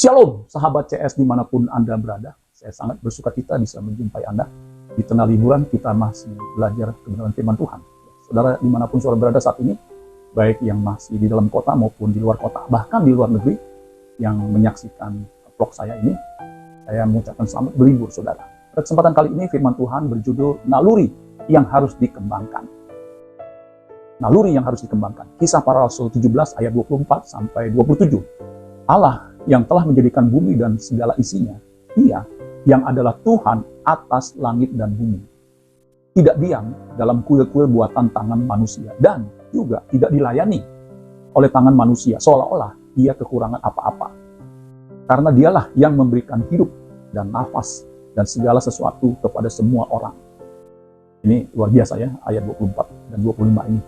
Shalom, sahabat CS dimanapun Anda berada. Saya sangat bersuka cita bisa menjumpai Anda. Di tengah liburan kita masih belajar kebenaran firman Tuhan. Saudara dimanapun saudara berada saat ini, baik yang masih di dalam kota maupun di luar kota, bahkan di luar negeri, yang menyaksikan vlog saya ini, saya mengucapkan selamat berlibur saudara. Pada kesempatan kali ini firman Tuhan berjudul Naluri yang harus dikembangkan. Naluri yang harus dikembangkan. Kisah Para Rasul 17 ayat 24 sampai 27. Allah yang telah menjadikan bumi dan segala isinya, Ia yang adalah Tuhan atas langit dan bumi. Tidak diam dalam kuil-kuil buatan tangan manusia dan juga tidak dilayani oleh tangan manusia seolah-olah Ia kekurangan apa-apa. Karena Dialah yang memberikan hidup dan nafas dan segala sesuatu kepada semua orang. Ini luar biasa ya, ayat 24 dan 25 ini.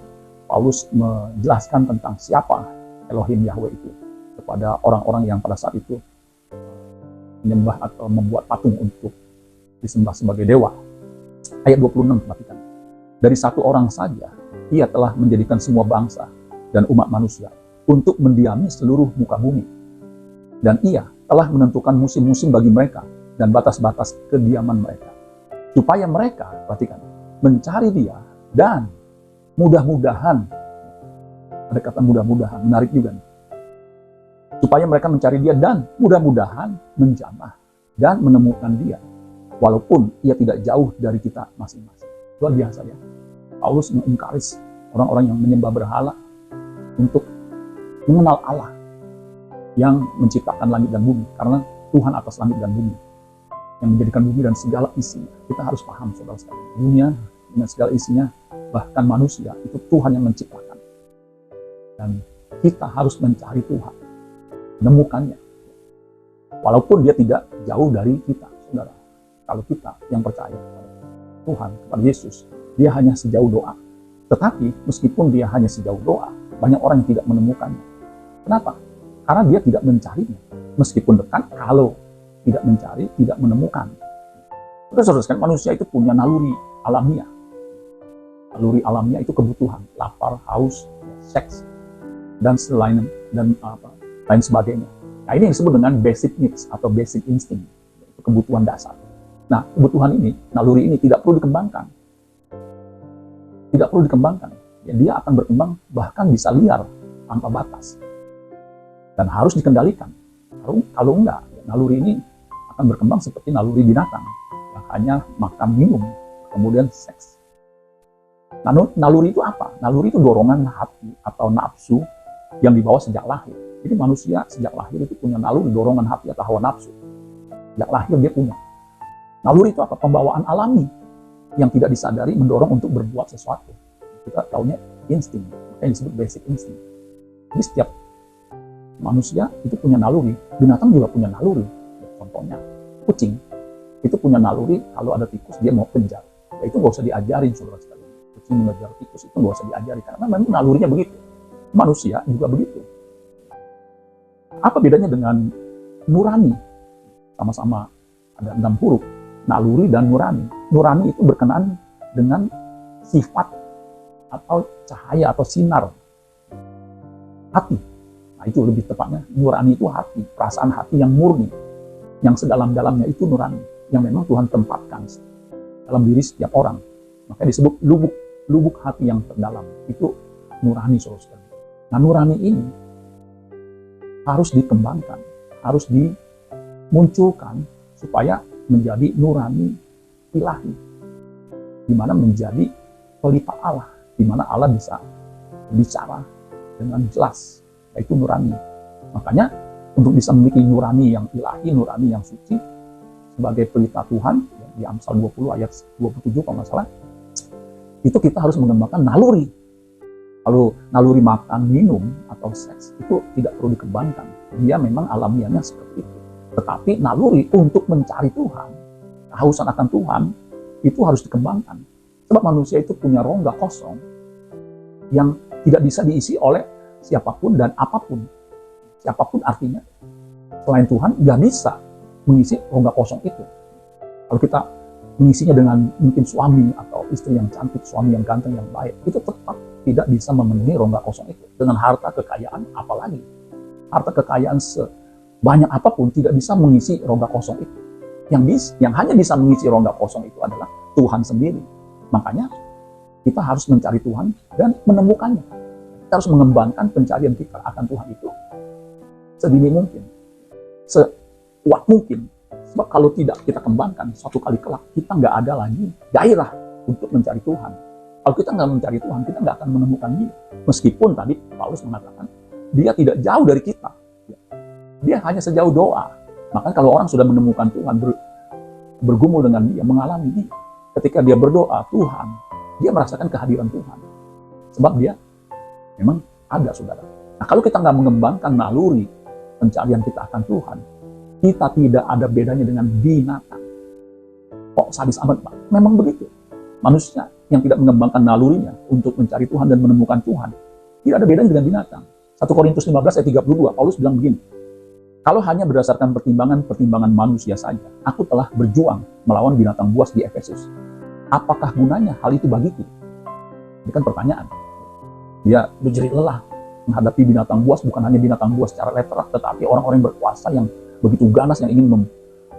Paulus menjelaskan tentang siapa Elohim Yahweh itu kepada orang-orang yang pada saat itu menyembah atau membuat patung untuk disembah sebagai dewa. Ayat 26, perhatikan. Dari satu orang saja, Ia telah menjadikan semua bangsa dan umat manusia untuk mendiami seluruh muka bumi. Dan Ia telah menentukan musim-musim bagi mereka dan batas-batas kediaman mereka. Supaya mereka, perhatikan, mencari Dia dan mudah-mudahan, ada kata mudah-mudahan, menarik juga nih. Supaya mereka mencari Dia dan mudah-mudahan menjamah dan menemukan Dia, walaupun Ia tidak jauh dari kita masing-masing. Luar biasa ya. Paulus mengencourage orang-orang yang menyembah berhala untuk mengenal Allah yang menciptakan langit dan bumi, karena Tuhan atas langit dan bumi yang menjadikan bumi dan segala isinya. Kita harus paham saudara sekalian, dunia dengan segala isinya, bahkan manusia itu Tuhan yang menciptakan, dan kita harus mencari Tuhan, menemukannya, walaupun Dia tidak jauh dari kita, saudara. Kalau kita yang percaya kepada Tuhan, kepada Yesus, Dia hanya sejauh doa. Tetapi meskipun Dia hanya sejauh doa, banyak orang yang tidak menemukannya. Kenapa? Karena dia tidak mencarinya. Meskipun dekat, kalau tidak mencari, tidak menemukan. Terus saudara, manusia itu punya naluri alamiah. Naluri alamiah itu kebutuhan, lapar, haus, seks, dan lain sebagainya. Nah, ini disebut dengan basic needs atau basic instinct, itu kebutuhan dasar. Nah, kebutuhan ini, naluri ini tidak perlu dikembangkan. Tidak perlu dikembangkan. Ya, dia akan berkembang bahkan bisa liar tanpa batas. Dan harus dikendalikan. Kalau enggak, ya, naluri ini akan berkembang seperti naluri binatang yang hanya makan, minum, kemudian seks. Nah, naluri itu apa? Naluri itu dorongan hati atau nafsu yang dibawa sejak lahir. Jadi manusia sejak lahir itu punya naluri dorongan hati atau hawa nafsu. Sejak lahir dia punya. Naluri itu apa? Pembawaan alami yang tidak disadari mendorong untuk berbuat sesuatu. Kita taunya insting, yang disebut basic instinct. Jadi setiap manusia itu punya naluri, binatang juga punya naluri. Contohnya, kucing itu punya naluri, kalau ada tikus dia mau kejar. Ya, itu nggak usah diajarin saudara sekalian. Kucing mengejar tikus itu nggak usah diajarin, karena memang nalurinya begitu. Manusia juga begitu. Apa bedanya dengan nurani? Sama-sama ada 6 huruf, naluri dan nurani. Nurani itu berkenaan dengan sifat atau cahaya atau sinar hati. Nah, itu lebih tepatnya, nurani itu hati, perasaan hati yang murni, yang sedalam-dalamnya itu nurani, yang memang Tuhan tempatkan dalam diri setiap orang. Maka disebut lubuk hati yang terdalam, itu nurani saudara. Nah, nurani ini harus dikembangkan, harus dimunculkan supaya menjadi nurani ilahi, di mana menjadi pelita Allah, di mana Allah bisa bicara dengan jelas, yaitu nurani. Makanya untuk bisa memiliki nurani yang ilahi, nurani yang suci sebagai pelita Tuhan, ya, di Amsal 20 ayat 27 kalau nggak salah, itu kita harus mengembangkan naluri. Kalau naluri makan, minum, atau seks itu tidak perlu dikembangkan. Dia memang alamiahnya seperti itu. Tetapi naluri untuk mencari Tuhan, kehausan akan Tuhan, itu harus dikembangkan. Sebab manusia itu punya rongga kosong yang tidak bisa diisi oleh siapapun dan apapun. Siapapun artinya, selain Tuhan, nggak bisa mengisi rongga kosong itu. Kalau kita mengisinya dengan mungkin suami atau istri yang cantik, suami yang ganteng, yang baik, itu tetap tidak bisa memenuhi rongga kosong itu. Dengan harta kekayaan, apalagi harta kekayaan banyak apapun tidak bisa mengisi rongga kosong itu. Yang hanya bisa mengisi rongga kosong itu adalah Tuhan sendiri. Makanya kita harus mencari Tuhan dan menemukannya. Kita harus mengembangkan pencarian kita akan Tuhan itu sedini mungkin, sekuat mungkin. Sebab kalau tidak kita kembangkan, suatu kali kelak kita nggak ada lagi gairah untuk mencari Tuhan. Kalau kita nggak mencari Tuhan, kita nggak akan menemukan Dia. Meskipun tadi Paulus mengatakan, Dia tidak jauh dari kita. Dia hanya sejauh doa. Makanya kalau orang sudah menemukan Tuhan, bergumul dengan Dia, mengalami Dia, ketika dia berdoa, Tuhan, dia merasakan kehadiran Tuhan. Sebab dia memang ada, saudara. Nah, kalau kita nggak mengembangkan naluri pencarian kita akan Tuhan, kita tidak ada bedanya dengan binatang. Kok sadis amat, Pak? Memang begitu. Manusia yang tidak mengembangkan nalurinya untuk mencari Tuhan dan menemukan Tuhan, tidak ada bedanya dengan binatang. 1 Korintus 15 ayat 32, Paulus bilang begini, kalau hanya berdasarkan pertimbangan manusia saja, aku telah berjuang melawan binatang buas di Efesus. Apakah gunanya hal itu bagiku? Ini kan pertanyaan. Dia berjerit lelah menghadapi binatang buas, bukan hanya binatang buas secara literal, tetapi orang-orang berkuasa yang begitu ganas yang ingin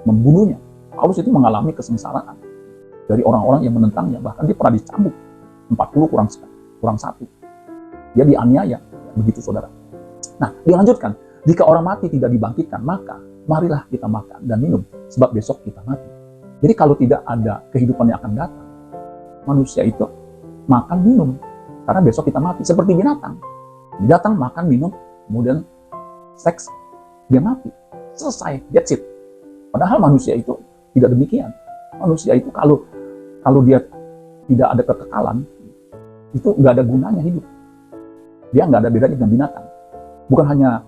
membunuhnya. Paulus itu mengalami kesengsaraan dari orang-orang yang menentangnya, bahkan dia pernah dicambuk 40 kurang 1. Dia dianiaya, begitu saudara. Nah, dilanjutkan, jika orang mati tidak dibangkitkan, maka marilah kita makan dan minum, sebab besok kita mati. Jadi kalau tidak ada kehidupan yang akan datang, manusia itu makan minum, karena besok kita mati. Seperti binatang. Binatang makan minum, kemudian seks, dia mati. Selesai, that's it. Padahal manusia itu tidak demikian. Manusia itu kalau dia tidak ada kekekalan, itu nggak ada gunanya hidup. Dia nggak ada bedanya dengan binatang. Bukan hanya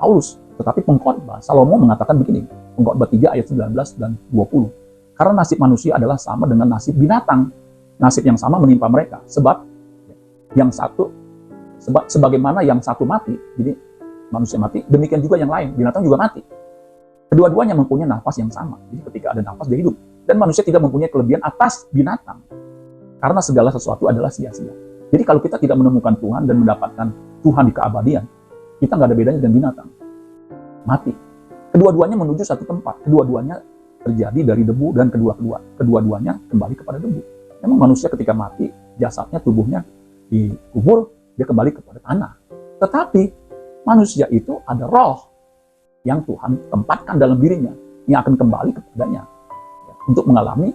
Paulus, tetapi pengkhotbah Salomo mengatakan begini, pengkhotbah 3 ayat 19 dan 20. Karena nasib manusia adalah sama dengan nasib binatang. Nasib yang sama menimpa mereka. Sebab sebagaimana yang satu mati, jadi manusia mati, demikian juga yang lain, binatang juga mati. Kedua-duanya mempunyai nafas yang sama. Jadi ketika ada nafas, dia hidup. Dan manusia tidak mempunyai kelebihan atas binatang. Karena segala sesuatu adalah sia-sia. Jadi kalau kita tidak menemukan Tuhan dan mendapatkan Tuhan di keabadian, kita nggak ada bedanya dengan binatang. Mati. Kedua-duanya menuju satu tempat. Kedua-duanya terjadi dari debu dan kedua-duanya kembali kepada debu. Memang manusia ketika mati, jasadnya, tubuhnya dikubur, dia kembali kepada tanah. Tetapi manusia itu ada roh yang Tuhan tempatkan dalam dirinya, yang akan kembali kepadanya untuk mengalami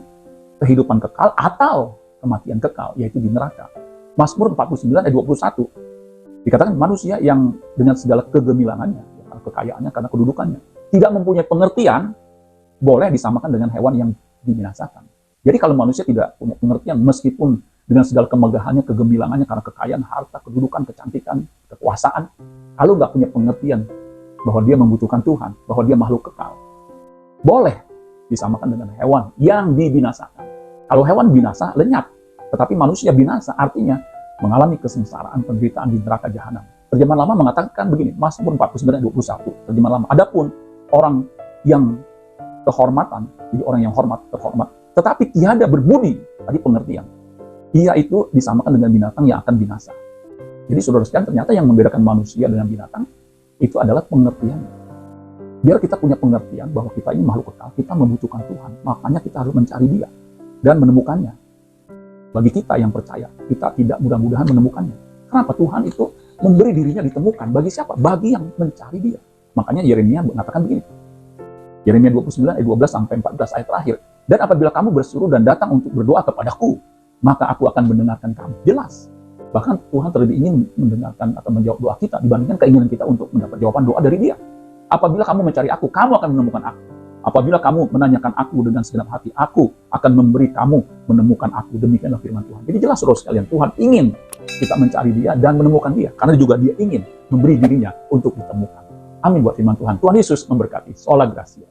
kehidupan kekal atau kematian kekal, yaitu di neraka. Mazmur 49 ayat 21 dikatakan manusia yang dengan segala kegemilangannya, karena kekayaannya, karena kedudukannya, tidak mempunyai pengertian, boleh disamakan dengan hewan yang dibinasakan. Jadi kalau manusia tidak punya pengertian, meskipun dengan segala kemegahannya, kegemilangannya, karena kekayaan, harta, kedudukan, kecantikan, kekuasaan, kalau nggak punya pengertian bahwa dia membutuhkan Tuhan, bahwa dia makhluk kekal, boleh disamakan dengan hewan yang dibinasakan. Kalau hewan binasa, lenyap. Tetapi manusia binasa, artinya mengalami kesengsaraan, penderitaan di neraka jahanam. Terjemahan lama mengatakan begini, Mazmur 49 ayat 21. Terjemahan lama, adapun orang yang kehormatan, jadi orang yang terhormat, tetapi tiada berbudi, tadi pengertian. Ia itu disamakan dengan binatang yang akan binasa. Jadi saudara sekalian, ternyata yang membedakan manusia dengan binatang itu adalah pengertian. Biar kita punya pengertian bahwa kita ini makhluk kekal, kita membutuhkan Tuhan. Makanya kita harus mencari Dia dan menemukannya. Bagi kita yang percaya, kita tidak mudah-mudahan menemukannya. Kenapa? Tuhan itu memberi dirinya ditemukan. Bagi siapa? Bagi yang mencari Dia. Makanya Yeremia mengatakan begini. Yeremia 29 ayat 12 sampai 14 ayat terakhir. Dan apabila kamu berseru dan datang untuk berdoa kepadaku, maka aku akan mendengarkan kamu. Jelas. Bahkan Tuhan terlebih ingin mendengarkan atau menjawab doa kita dibandingkan keinginan kita untuk mendapat jawaban doa dari Dia. Apabila kamu mencari aku, kamu akan menemukan aku. Apabila kamu menanyakan aku dengan segenap hati, aku akan memberi kamu menemukan aku. Demikianlah firman Tuhan. Jadi jelas saudara sekalian, Tuhan ingin kita mencari Dia dan menemukan Dia. Karena juga Dia ingin memberi dirinya untuk ditemukan. Amin buat firman Tuhan. Tuhan Yesus memberkati. Sola Gracia.